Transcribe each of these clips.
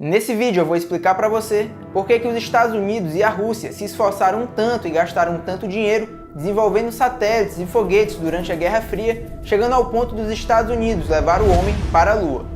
Nesse vídeo eu vou explicar para você por que os Estados Unidos e a Rússia se esforçaram tanto e gastaram tanto dinheiro desenvolvendo satélites e foguetes durante a Guerra Fria, chegando ao ponto dos Estados Unidos levar o homem para a Lua.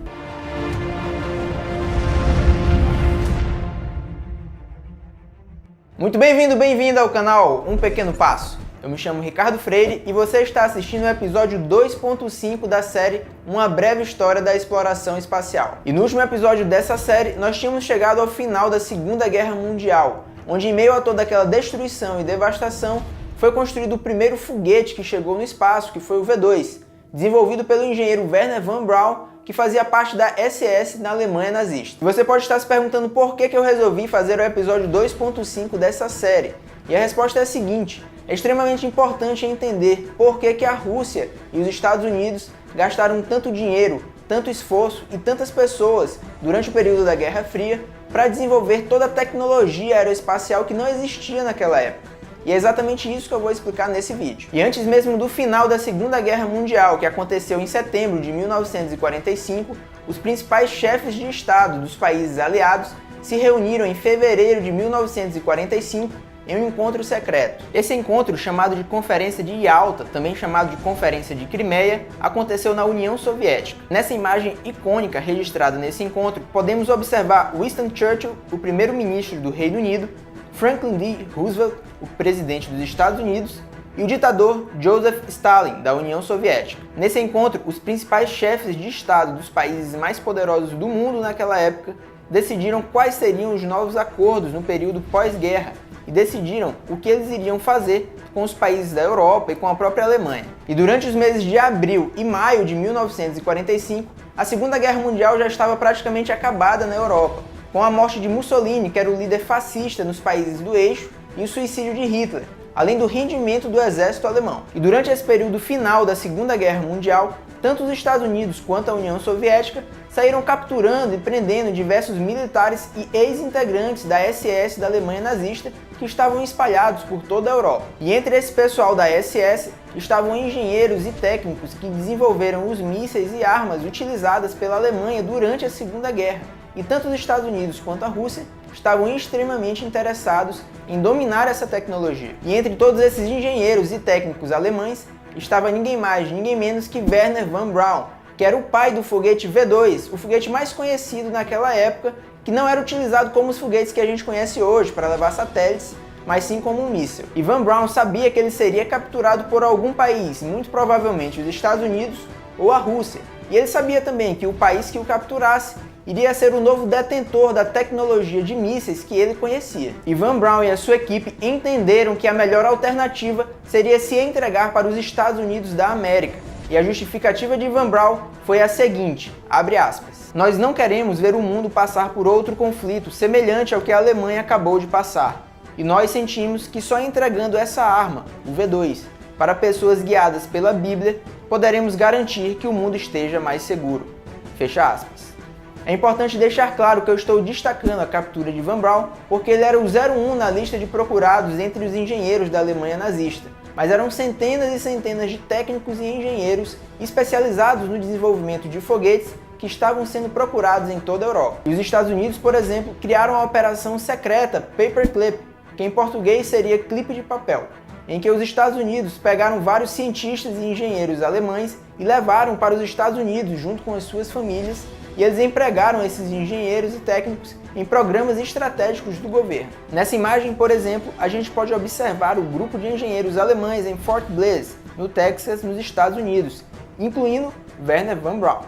Muito bem-vindo ao canal Um Pequeno Passo. Eu me chamo Ricardo Freire e você está assistindo o episódio 2.5 da série Uma Breve História da Exploração Espacial. E no último episódio dessa série, nós tínhamos chegado ao final da Segunda Guerra Mundial, onde em meio a toda aquela destruição e devastação, foi construído o primeiro foguete que chegou no espaço, que foi o V2, desenvolvido pelo engenheiro Wernher von Braun, que fazia parte da SS na Alemanha nazista. E você pode estar se perguntando por que eu resolvi fazer o episódio 2.5 dessa série. E a resposta é a seguinte: é extremamente importante entender por que a Rússia e os Estados Unidos gastaram tanto dinheiro, tanto esforço e tantas pessoas durante o período da Guerra Fria para desenvolver toda a tecnologia aeroespacial que não existia naquela época. E é exatamente isso que eu vou explicar nesse vídeo. E antes mesmo do final da Segunda Guerra Mundial, que aconteceu em setembro de 1945, os principais chefes de Estado dos países aliados se reuniram em fevereiro de 1945 em um encontro secreto. Esse encontro, chamado de Conferência de Yalta, também chamado de Conferência de Crimeia, aconteceu na União Soviética. Nessa imagem icônica registrada nesse encontro, podemos observar Winston Churchill, o primeiro-ministro do Reino Unido, Franklin D. Roosevelt, o presidente dos Estados Unidos, e o ditador Joseph Stalin, da União Soviética. Nesse encontro, os principais chefes de Estado dos países mais poderosos do mundo naquela época decidiram quais seriam os novos acordos no período pós-guerra e decidiram o que eles iriam fazer com os países da Europa e com a própria Alemanha. E durante os meses de abril e maio de 1945, a Segunda Guerra Mundial já estava praticamente acabada na Europa, com a morte de Mussolini, que era o líder fascista nos países do eixo, e o suicídio de Hitler, além do rendimento do exército alemão. E durante esse período final da Segunda Guerra Mundial, tanto os Estados Unidos quanto a União Soviética saíram capturando e prendendo diversos militares e ex-integrantes da SS da Alemanha nazista que estavam espalhados por toda a Europa. E entre esse pessoal da SS estavam engenheiros e técnicos que desenvolveram os mísseis e armas utilizadas pela Alemanha durante a Segunda Guerra. E tanto os Estados Unidos quanto a Rússia estavam extremamente interessados em dominar essa tecnologia. E entre todos esses engenheiros e técnicos alemães estava ninguém mais, ninguém menos que Wernher von Braun, que era o pai do foguete V2, o foguete mais conhecido naquela época, que não era utilizado como os foguetes que a gente conhece hoje para levar satélites, mas sim como um míssil. E von Braun sabia que ele seria capturado por algum país, muito provavelmente os Estados Unidos ou a Rússia. E ele sabia também que o país que o capturasse iria ser o novo detentor da tecnologia de mísseis que ele conhecia. E von Braun e a sua equipe entenderam que a melhor alternativa seria se entregar para os Estados Unidos da América. E a justificativa de von Braun foi a seguinte, abre aspas: "Nós não queremos ver o mundo passar por outro conflito semelhante ao que a Alemanha acabou de passar. E nós sentimos que só entregando essa arma, o V2, para pessoas guiadas pela Bíblia, poderemos garantir que o mundo esteja mais seguro." Fecha aspas. É importante deixar claro que eu estou destacando a captura de von Braun porque ele era o 01 na lista de procurados entre os engenheiros da Alemanha nazista, mas eram centenas e centenas de técnicos e engenheiros especializados no desenvolvimento de foguetes que estavam sendo procurados em toda a Europa. E os Estados Unidos, por exemplo, criaram a operação secreta Paperclip, que em português seria clipe de papel, em que os Estados Unidos pegaram vários cientistas e engenheiros alemães e levaram para os Estados Unidos junto com as suas famílias, e eles empregaram esses engenheiros e técnicos em programas estratégicos do governo. Nessa imagem, por exemplo, a gente pode observar o grupo de engenheiros alemães em Fort Bliss, no Texas, nos Estados Unidos, incluindo Wernher von Braun.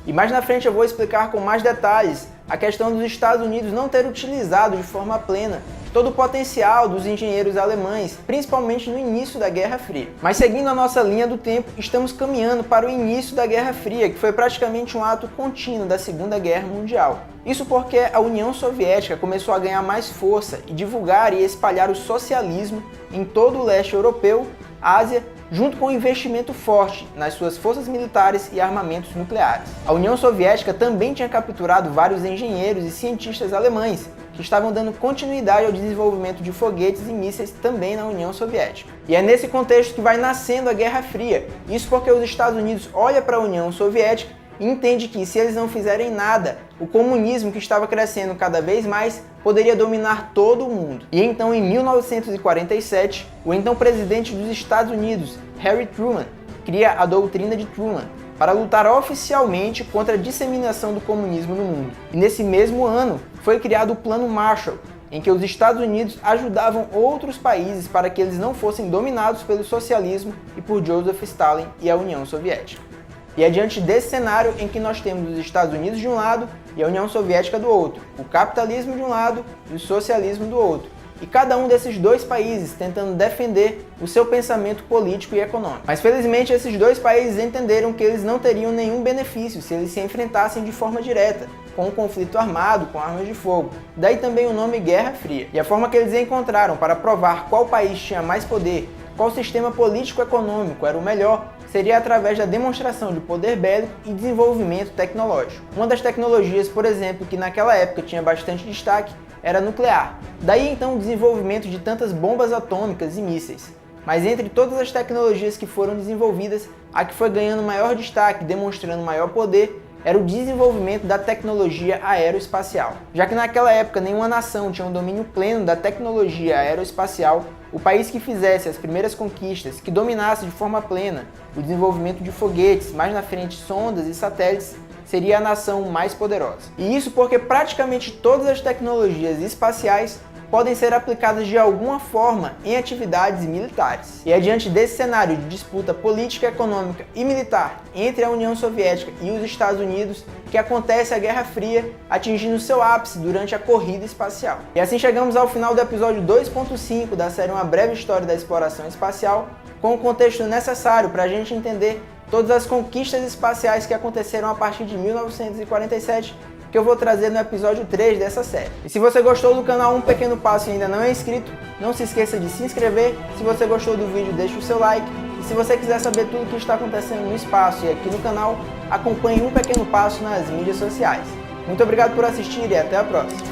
E mais na frente eu vou explicar com mais detalhes a questão dos Estados Unidos não ter utilizado de forma plena todo o potencial dos engenheiros alemães, principalmente no início da Guerra Fria. Mas seguindo a nossa linha do tempo, estamos caminhando para o início da Guerra Fria, que foi praticamente um ato contínuo da Segunda Guerra Mundial. Isso porque a União Soviética começou a ganhar mais força e divulgar e espalhar o socialismo em todo o leste europeu, Ásia, junto com um investimento forte nas suas forças militares e armamentos nucleares. A União Soviética também tinha capturado vários engenheiros e cientistas alemães, que estavam dando continuidade ao desenvolvimento de foguetes e mísseis também na União Soviética. E é nesse contexto que vai nascendo a Guerra Fria, isso porque os Estados Unidos olham para a União Soviética e entende que, se eles não fizerem nada, o comunismo, que estava crescendo cada vez mais, poderia dominar todo o mundo. E então, em 1947, o então presidente dos Estados Unidos, Harry Truman, cria a doutrina de Truman para lutar oficialmente contra a disseminação do comunismo no mundo. E nesse mesmo ano, foi criado o Plano Marshall, em que os Estados Unidos ajudavam outros países para que eles não fossem dominados pelo socialismo e por Joseph Stalin e a União Soviética. E é diante desse cenário em que nós temos os Estados Unidos de um lado e a União Soviética do outro, o capitalismo de um lado e o socialismo do outro, e cada um desses dois países tentando defender o seu pensamento político e econômico. Mas felizmente esses dois países entenderam que eles não teriam nenhum benefício se eles se enfrentassem de forma direta, com um conflito armado, com armas de fogo. Daí também o nome Guerra Fria. E a forma que eles encontraram para provar qual país tinha mais poder, qual sistema político-econômico era o melhor, seria através da demonstração de poder bélico e desenvolvimento tecnológico. Uma das tecnologias, por exemplo, que naquela época tinha bastante destaque, era nuclear. Daí então o desenvolvimento de tantas bombas atômicas e mísseis. Mas entre todas as tecnologias que foram desenvolvidas, a que foi ganhando maior destaque, demonstrando maior poder, era o desenvolvimento da tecnologia aeroespacial. Já que naquela época nenhuma nação tinha um domínio pleno da tecnologia aeroespacial, o país que fizesse as primeiras conquistas, que dominasse de forma plena o desenvolvimento de foguetes, mais na frente sondas e satélites, seria a nação mais poderosa. E isso porque praticamente todas as tecnologias espaciais podem ser aplicadas de alguma forma em atividades militares. E é diante desse cenário de disputa política, econômica e militar entre a União Soviética e os Estados Unidos que acontece a Guerra Fria, atingindo seu ápice durante a corrida espacial. E assim chegamos ao final do episódio 2.5 da série Uma Breve História da Exploração Espacial, com o contexto necessário para a gente entender todas as conquistas espaciais que aconteceram a partir de 1947, que eu vou trazer no episódio 3 dessa série. E se você gostou do canal Um Pequeno Passo e ainda não é inscrito, não se esqueça de se inscrever. Se você gostou do vídeo, deixe o seu like. E se você quiser saber tudo o que está acontecendo no espaço e aqui no canal, acompanhe Um Pequeno Passo nas mídias sociais. Muito obrigado por assistir e até a próxima!